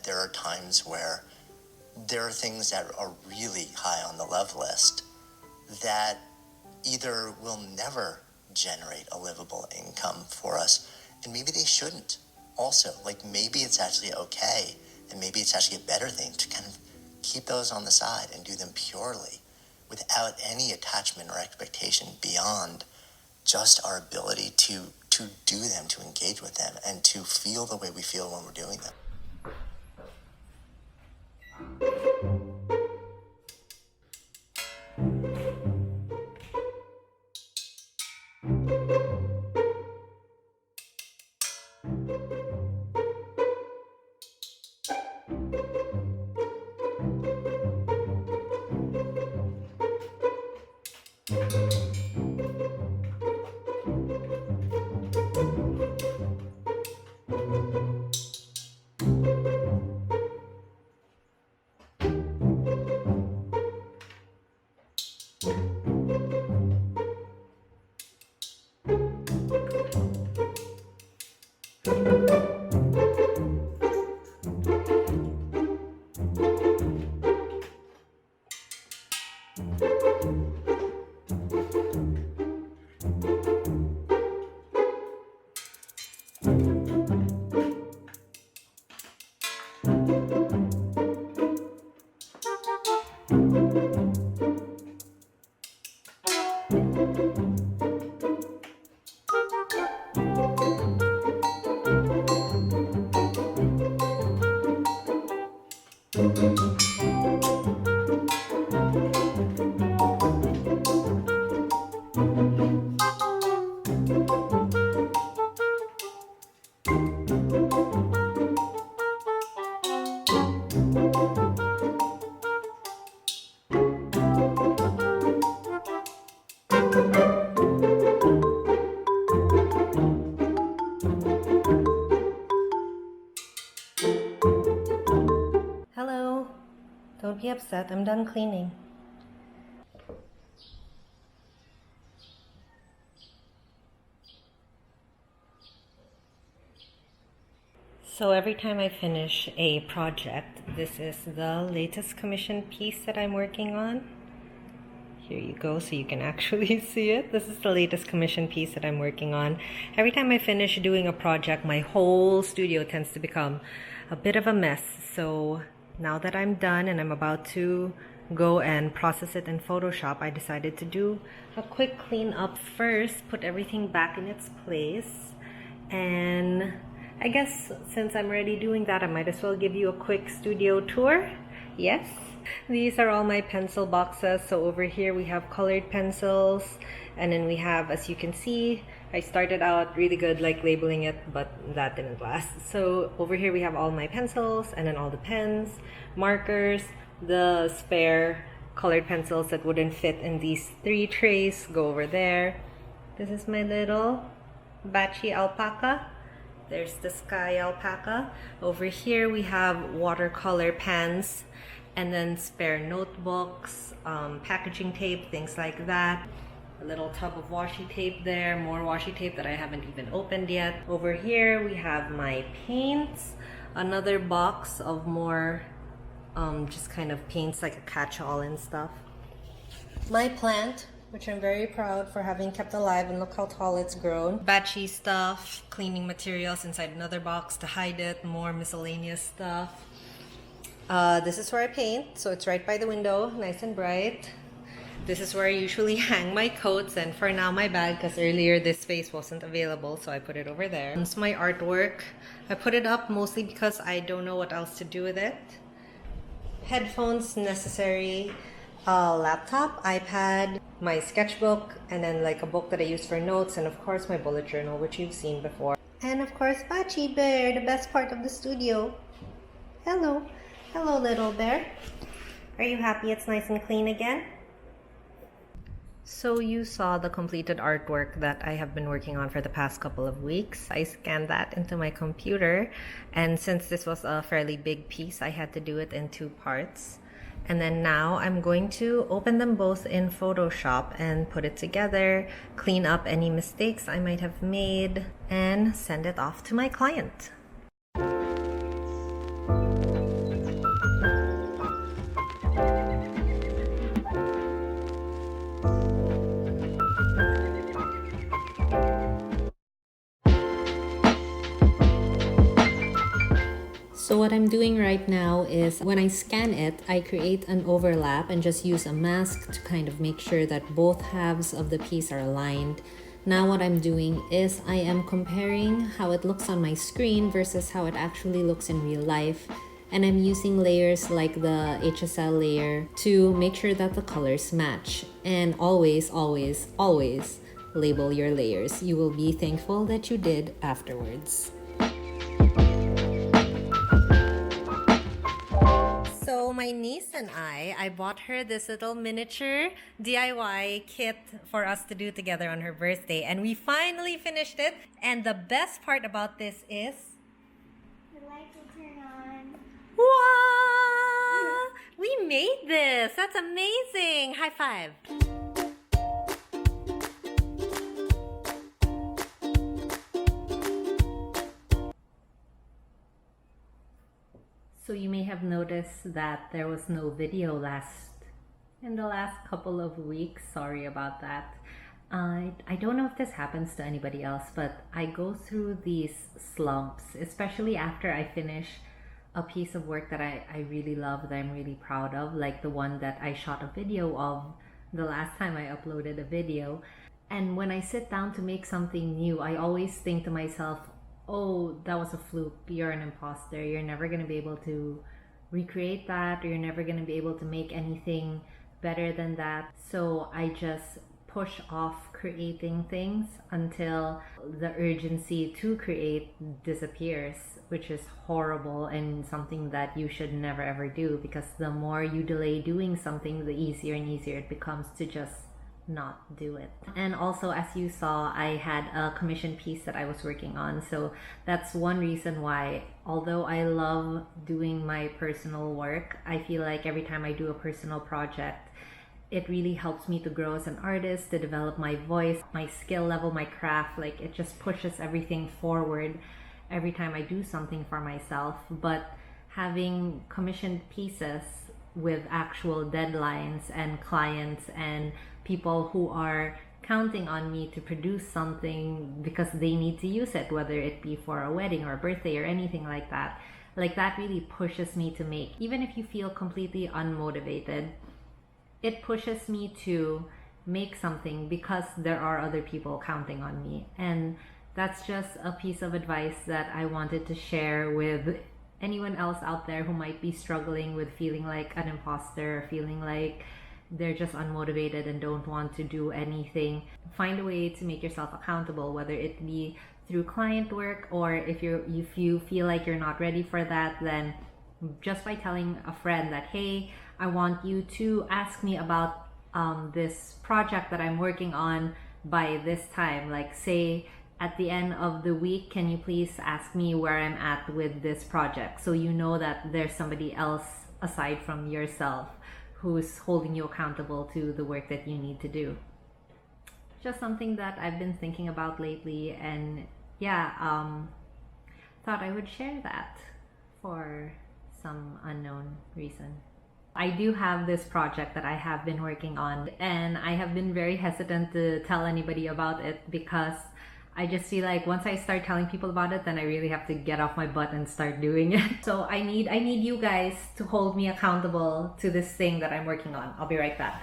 there are times where there are things that are really high on the love list that either will never generate a livable income for us, and maybe they shouldn't also. Like, maybe it's actually okay, and maybe it's actually a better thing to kind of keep those on the side and do them purely without any attachment or expectation beyond just our ability to do them, to engage with them, and to feel the way we feel when we're doing them. Hello, don't be upset, I'm done cleaning. So every time I finish a project, this is the latest commission piece that I'm working on. Here you go, so you can actually see it. This is the latest commission piece that I'm working on. Every time I finish doing a project, my whole studio tends to become a bit of a mess. So now that I'm done and I'm about to go and process it in Photoshop, I decided to do a quick clean up first, put everything back in its place. And I guess since I'm already doing that, I might as well give you a quick studio tour. Yes, these are all my pencil boxes. So over here we have colored pencils, and then we have, as you can see, I started out really good like labeling it, but that didn't last. So over here we have all my pencils, and then all the pens, markers, the spare colored pencils that wouldn't fit in these 3 trays go over there. This is my little Batchy alpaca. There's the sky alpaca. Over here we have watercolor pens, and then spare notebooks, packaging tape, things like that. A little tub of washi tape there, more washi tape that I haven't even opened yet. Over here we have my paints, another box of more just kind of paints, like a catch-all and stuff. My plant, which I'm very proud for having kept alive, and look how tall it's grown. Batchy stuff, cleaning materials inside another box to hide it, more miscellaneous stuff. This is where I paint, so it's right by the window, nice and bright. This is where I usually hang my coats, and for now my bag, because earlier this space wasn't available, so I put it over there. It's my artwork. I put it up mostly because I don't know what else to do with it. Headphones necessary, laptop, iPad, my sketchbook, and then like a book that I use for notes, and of course my bullet journal, which you've seen before. And of course Batchy Bear, the best part of the studio. Hello. Hello, little bear. Are you happy it's nice and clean again? So you saw the completed artwork that I have been working on for the past couple of weeks. I scanned that into my computer, and since this was a fairly big piece, I had to do it in 2 parts. And then now I'm going to open them both in Photoshop and put it together, clean up any mistakes I might have made, and send it off to my client. I'm doing right now is when I scan it, I create an overlap and just use a mask to kind of make sure that both halves of the piece are aligned. Now what I'm doing is I am comparing how it looks on my screen versus how it actually looks in real life. And I'm using layers like the HSL layer to make sure that the colors match. And always, always, always label your layers. You will be thankful that you did afterwards. So my niece and I bought her this little miniature DIY kit for us to do together on her birthday, and we finally finished it. And the best part about this is The light will turn on. wow! We made this! That's amazing! High five! So you may have noticed that there was no video in the last couple of weeks. Sorry about that. I don't know if this happens to anybody else, but I go through these slumps, especially after I finish a piece of work that I really love, that I'm really proud of, like the one that I shot a video of the last time I uploaded a video. And when I sit down to make something new, I always think to myself, oh, that was a fluke, you're an imposter, you're never going to be able to recreate that, or you're never going to be able to make anything better than that. So I just push off creating things until the urgency to create disappears, which is horrible and something that you should never ever do, because the more you delay doing something, the easier and easier it becomes to just not do it. And also, as you saw, I had a commission piece that I was working on, so that's one reason why, although I love doing my personal work, I feel like every time I do a personal project, it really helps me to grow as an artist, to develop my voice, my skill level, my craft. Like, it just pushes everything forward every time I do something for myself. But having commissioned pieces with actual deadlines and clients and people who are counting on me to produce something because they need to use it, whether it be for a wedding or a birthday or anything like that really pushes me to make. Even if you feel completely unmotivated, it pushes me to make something because there are other people counting on me. And that's just a piece of advice that I wanted to share with anyone else out there who might be struggling with feeling like an imposter, or feeling like they're just unmotivated and don't want to do anything. Find a way to make yourself accountable, whether it be through client work, or if you feel like you're not ready for that, then just by telling a friend that, hey, I want you to ask me about this project that I'm working on by this time. Like, say at the end of the week, can you please ask me where I'm at with this project? So you know that there's somebody else aside from yourself who's holding you accountable to the work that you need to do. Just something that I've been thinking about lately, and yeah, thought I would share that for some unknown reason. I do have this project that I have been working on, and I have been very hesitant to tell anybody about it because I just feel like once I start telling people about it, then I really have to get off my butt and start doing it. So I need you guys to hold me accountable to this thing that I'm working on. I'll be right back.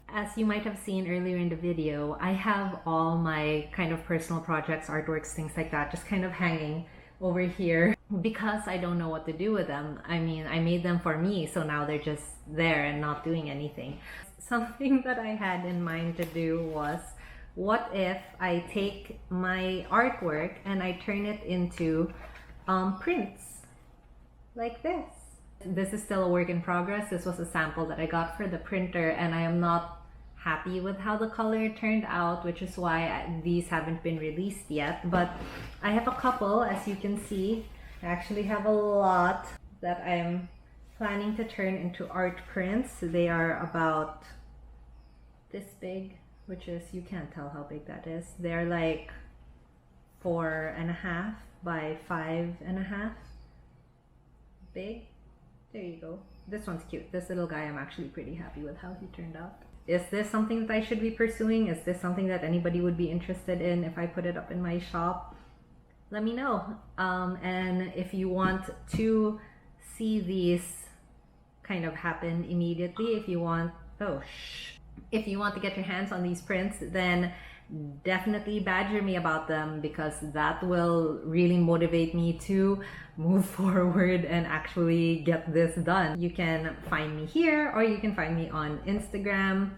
As you might have seen earlier in the video, I have all my kind of personal projects, artworks, things like that, just kind of hanging over here because I don't know what to do with them. I mean, I made them for me, so now they're just there and not doing anything. Something that I had in mind to do was, what if I take my artwork and I turn it into prints like this? This is still a work in progress. This was a sample that I got for the printer, and I am not happy with how the color turned out, which is why these haven't been released yet. But I have a couple, as you can see. I actually have a lot that I'm planning to turn into art prints. They are about this big, which is, you can't tell how big that is. They're like 4.5 by 5.5 big. There you go. This one's cute. This little guy, I'm actually pretty happy with how he turned out. Is this something that I should be pursuing? Is this something that anybody would be interested in if I put it up in my shop? Let me know. And if you want to see these kind of happen immediately. If you want, if you want to get your hands on these prints, then definitely badger me about them, because that will really motivate me to move forward and actually get this done. You can find me here, or you can find me on Instagram,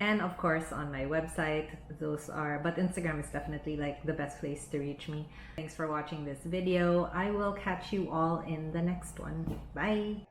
and of course on my website. But Instagram is definitely like the best place to reach me. Thanks for watching this video. I will catch you all in the next one. Bye.